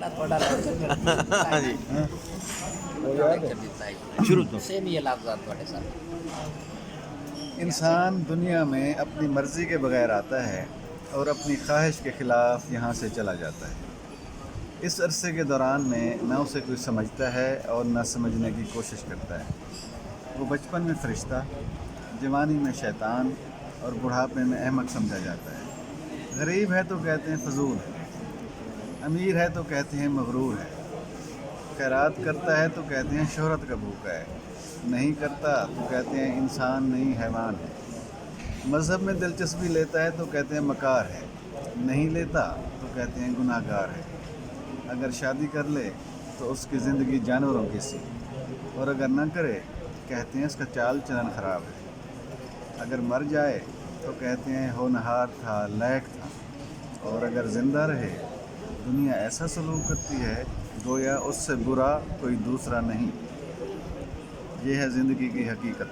ਪਹਿਲਾਂ ਤੁਹਾਡਾ ਲਫ਼ਜ਼ ਹਾਂਜੀ ਲੈਕਚਰ ਦਿੱਤਾ ਹੈ ਸ਼ੁਰੂ ਤੋਂ ਸੇਮ ਇਹ ਲਫ਼ਜ਼ਾਤ ਤੁਹਾਡੇ ਸਾਹਮਣੇ इंसान दुनिया में अपनी मर्ज़ी के बगैर आता है और अपनी ख्वाहिश के ख़िलाफ़ यहाँ से चला जाता है। इस अरसे के दौरान में न उसे कोई समझता है और न समझने की कोशिश करता है। वो बचपन में फ़रिश्ता, जवानी में शैतान और बुढ़ापे में अहमक समझा जाता है। गरीब है तो कहते हैं फजूल है, अमीर है तो कहते हैं मगरूर है, खैरात करता है तो कहते हैं शोहरत का भूखा है, नहीं करता तो कहते हैं इंसान नहीं हैवान है, मज़हब में दिलचस्पी लेता है तो कहते हैं मकार है, नहीं लेता तो कहते हैं गुनाहगार है, अगर शादी कर ले तो उसकी ज़िंदगी जानवरों की सी, और अगर न करे कहते हैं उसका चाल चलन ख़राब है, अगर मर जाए तो कहते हैं होनहार था, लायक था, और अगर ज़िंदा रहे दुनिया ऐसा सलूक करती है गोया उससे बुरा कोई दूसरा नहीं। ये है ज़िंदगी की हकीकत।